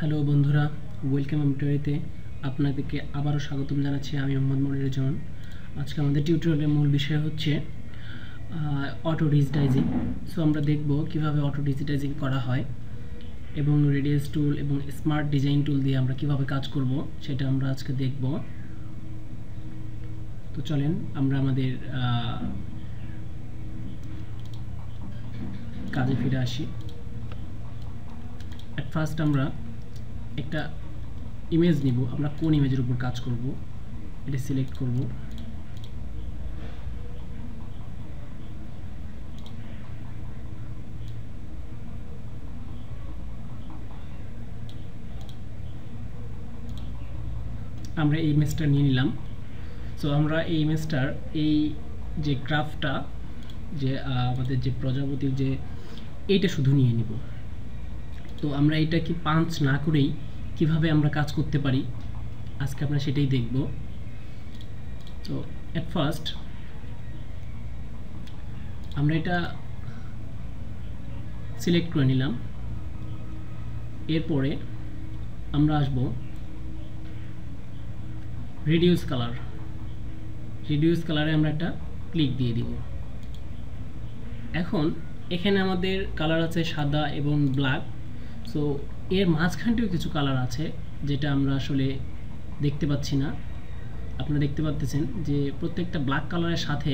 Hello বন্ধুরা, welcome টিউটোরিয়ালে আপনাদেরকে আবারও স্বাগতম জানাচ্ছি। আমি মোহাম্মদ মনিরুজ্জামান। আজকে আমাদের টিউটোরিয়ালের মূল বিষয় হচ্ছে অটো ডিজিটাইজিং। সো আমরা দেখব কিভাবে অটো ডিজিটাইজিং করা হয় এবং রেডিয়াস টুল এবং স্মার্ট ডিজাইন টুল দিয়ে আমরা কিভাবে কাজ করব সেটা আমরা আজকে দেখব। তো চলেন আমরা আমাদের কাজে ফিরে আসি। অ্যাট ফার্স্ট আমরা একটা ইমেজ নিব। আমরা কোন ইমেজের উপর কাজ করব এটা সিলেক্ট করব। আমরা এই ইমেজটা নিয়ে নিলাম। সো আমরা এই ইমেজটার এই যে গ্রাফটা যে আমাদের যে প্রজাপতির যে এইটা শুধু নিয়ে নিব। তো আমরা এটা কি পাঞ্চ না করেই কিভাবে আমরা কাজ করতে পারি আজকে আমরা সেটাই দেখব। তো অ্যাট ফার্স্ট আমরা এটা সিলেক্ট করে নিলাম। এরপরে আমরা আসব রিডিউস কালার। রিডিউস কালারে আমরা একটা ক্লিক দিয়ে দিব। এখন এখানে আমাদের কালার আছে সাদা এবং ব্ল্যাক। সো এর মাঝখানটিও কিছু কালার আছে যেটা আমরা আসলে দেখতে পাচ্ছি না। আপনারা দেখতে পাচ্ছেন যে প্রত্যেকটা ব্ল্যাক কালারের সাথে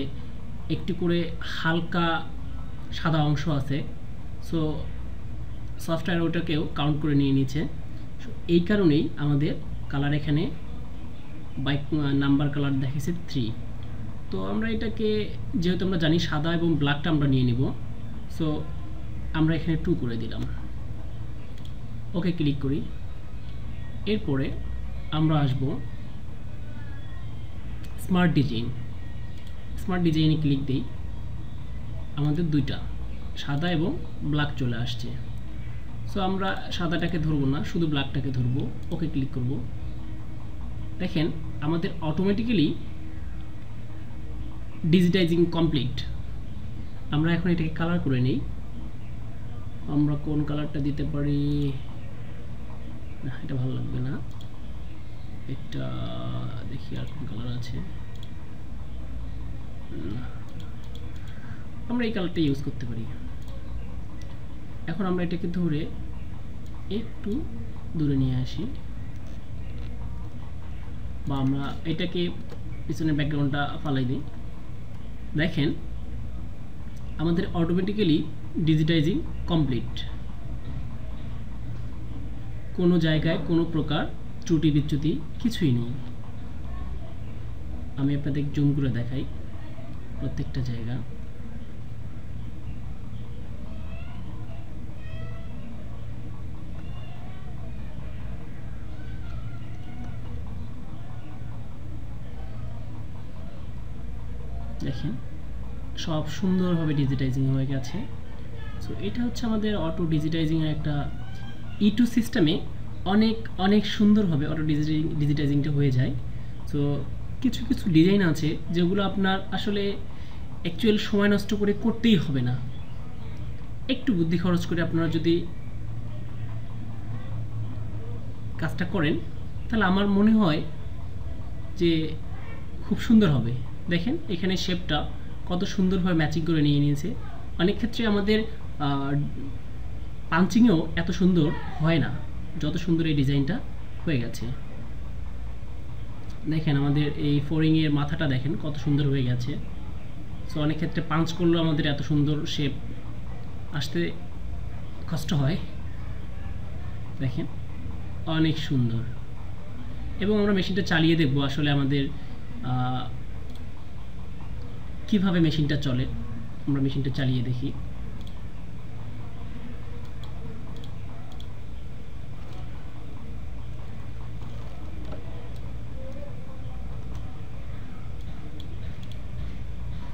একটি করে হালকা সাদা অংশ আছে। সো সফটওয়্যার ওটাকেও কাউন্ট করে নিয়ে নিচ্ছে। এই কারণেই আমাদের কালার এখানে বাইক নাম্বার কালার দেখেছে 3। তো আমরা এটাকে যেহেতু আমরা জানি সাদা এবং ব্ল্যাকটা আমরা নিয়ে নিব, সো আমরা এখানে 2 করে দিলাম। ওকে ক্লিক করি। এরপরে আমরা আসব স্মার্ট ডিজাইন। স্মার্ট ডিজাইনে ক্লিক দিই। আমাদের দুইটা সাদা এবং ব্ল্যাক চলে আসছে। সো আমরা সাদাটাকে ধরবো না, শুধু ব্ল্যাকটাকে ধরবো। ওকে ক্লিক করব। দেখেন আমাদের অটোমেটিক্যালি ডিজিটাইজিং কমপ্লিট। আমরা এখন এটাকে কালার করে নেই। আমরা কোন কালারটা দিতে পারি? না, এটা ভালো লাগবে না। এটা দেখি আর কোন কালার আছে। আমরা এই কালারটা ইউজ করতে পারি। এখন আমরা এটাকে ধরে একটু দূরে নিয়ে আসি, বা আমরা এটাকে পিছনের ব্যাকগ্রাউন্ডটা ফালাই দিই। দেখেন আমাদের অটোমেটিক্যালি ডিজিটাইজিং কমপ্লিট। কোনো জায়গায় কোনো প্রকার ত্রুটি বিচ্যুতি কিছুই নেই। আমি আপনাদের জুম করে দেখাই প্রত্যেকটা জায়গা। দেখেন সব সুন্দরভাবে ডিজিটাইজিং হয়ে গেছে। সো এটা হচ্ছে আমাদের অটো ডিজিটাইজিংয়ের একটা ইটু সিস্টেমে অনেক অনেক সুন্দরভাবে অটো ডিজিটাইজিংটা হয়ে যায়। সো কিছু কিছু ডিজাইন আছে যেগুলো আপনার আসলে অ্যাকচুয়াল সময় নষ্ট করে করতেই হবে না। একটু বুদ্ধি খরচ করে আপনারা যদি কাজটা করেন তাহলে আমার মনে হয় যে খুব সুন্দর হবে। দেখেন এখানে শেপটা কত সুন্দরভাবে ম্যাচিং করে নিয়ে নিয়েছে। অনেক ক্ষেত্রে আমাদের পাঞ্চিংয়েও এত সুন্দর হয় না যত সুন্দর এই ডিজাইনটা হয়ে গেছে। দেখেন আমাদের এই ফোরিংয়ের মাথাটা দেখেন কত সুন্দর হয়ে গেছে। সো অনেক ক্ষেত্রে পাঞ্চ করলেও আমাদের এত সুন্দর শেপ আসতে কষ্ট হয়। দেখেন অনেক সুন্দর। এবং আমরা মেশিনটা চালিয়ে দেখব আসলে আমাদের কিভাবে মেশিনটা চলে। আমরা মেশিনটা চালিয়ে দেখি।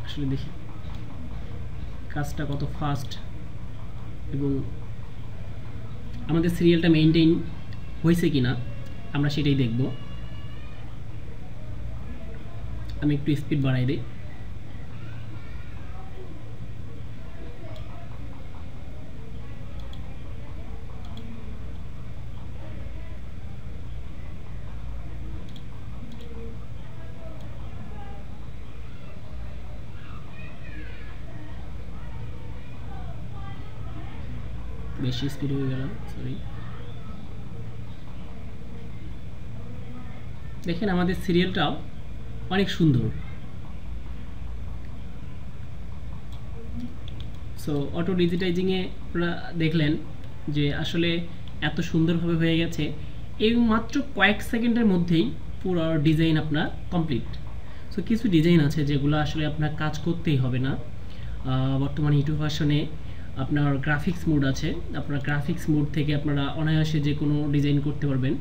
আসলে দেখি কাজটা কত ফাস্ট এবং আমাদের সিরিয়ালটা মেইনটেইন হয়েছে কিনা আমরা সেটাই দেখব। আমি একটু স্পিড বাড়াই দিই। বেশি স্পিড হয়ে গেলাম, সরি। দেখেন আমাদের সিরিয়ালটাও অনেক সুন্দর। সো অটো ডিজিটাইজিংয়ে আপনারা দেখলেন যে আসলে এত সুন্দরভাবে হয়ে গেছে, এই মাত্র কয়েক সেকেন্ডের মধ্যেই পুরো ডিজাইন আপনার কমপ্লিট। সো কিছু ডিজাইন আছে যেগুলো আসলে আপনার কাজ করতেই হবে না। বর্তমানে ইউটিউব ভার্সনে আপনার গ্রাফিক্স মোড আছে, আপনার গ্রাফিক্স মোড থেকে আপনারা অনায়াসে যে কোনো ডিজাইন করতে পারবেন।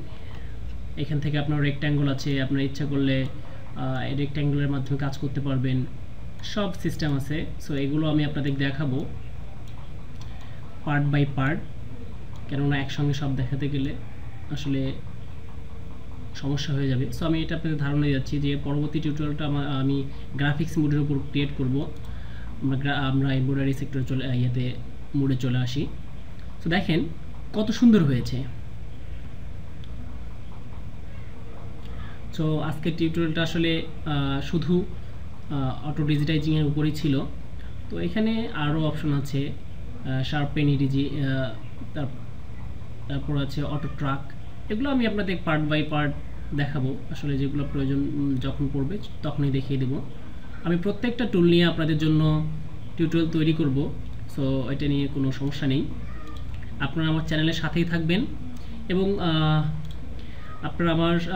এখান থেকে আপনার রেক্ট্যাঙ্গল আছে, আপনার ইচ্ছা করলে এই রেক্ট্যাঙ্গলের মাধ্যমে কাজ করতে পারবেন, সব সিস্টেম আছে। সো এগুলো আমি আপনাদের দেখাবো পার্ট বাই পার্ট, কেননা একসঙ্গে সব দেখাতে গেলে আসলে সমস্যা হয়ে যাবে। সো আমি এটা আপনাদের ধারণা যাচ্ছি যে পরবর্তী টিউটোরিয়ালটা আমি গ্রাফিক্স মোডের উপর ক্রিয়েট করব। আমরা এমব্রয়ডারি সেক্টরে মোডে চলে আসি। তো দেখেন কত সুন্দর হয়েছে। সো আজকের টিউটোরিয়ালটা আসলে শুধু অটো ডিজিটাইজিংয়ের উপরই ছিল। তো এখানে আরও অপশন আছে, শার্পেন ইডিজি, তারপর আছে অটো ট্রাক। এগুলো আমি আপনাদের পার্ট বাই পার্ট দেখাবো, আসলে যেগুলো প্রয়োজন যখন পড়বে তখনই দেখিয়ে দেব। আমি প্রত্যেকটা টুল নিয়ে আপনাদের জন্য টিউটোরিয়াল তৈরি করব। সো এটা নিয়ে কোনো সমস্যা নেই, আপনারা আমার চ্যানেলের সাথেই থাকবেন এবং আপনারা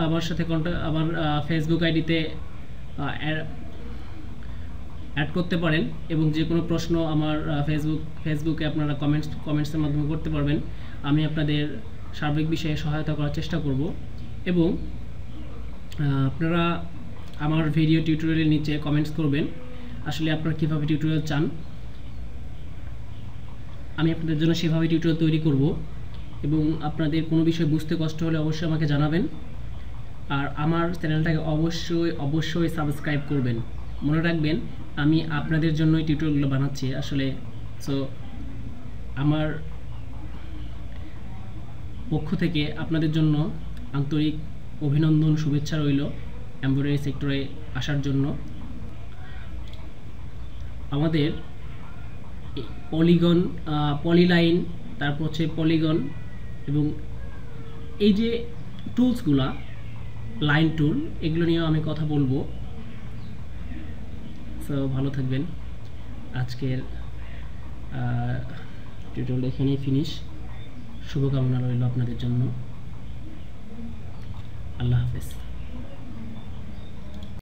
আমার সাথে আমার ফেসবুক আইডিতে অ্যাড করতে পারেন এবং যে কোনো প্রশ্ন আমার ফেসবুকে আপনারা কমেন্টসের মাধ্যমে করতে পারবেন। আমি আপনাদের সার্বিক বিষয়ে সহায়তা করার চেষ্টা করব এবং আপনারা আমার ভিডিও টিউটোরিয়ালের নিচে কমেন্টস করবেন আসলে আপনারা কীভাবে টিউটোরিয়াল চান, আমি আপনাদের জন্য সেভাবে টিউটোরিয়াল তৈরি করব। এবং আপনাদের কোনো বিষয় বুঝতে কষ্ট হলে অবশ্যই আমাকে জানাবেন, আর আমার চ্যানেলটাকে অবশ্যই সাবস্ক্রাইব করবেন। মনে রাখবেন আমি আপনাদের জন্যই টিউটোরিয়ালগুলো বানাচ্ছি আসলে। সো আমার পক্ষ থেকে আপনাদের জন্য আন্তরিক অভিনন্দন, শুভেচ্ছা রইল এমব্রয়ডারি সেক্টরে আসার জন্য। আমাদের পলিলাইন, তারপর হচ্ছে পলিগন এবং এই যে টুলসগুলা, লাইন টুল, এগুলো নিয়েও আমি কথা বলবো। সো ভালো থাকবেন। আজকের টিউটোরিয়াল এখানেই ফিনিশ। শুভকামনা রইল আপনাদের জন্য। আল্লাহ হাফেজ।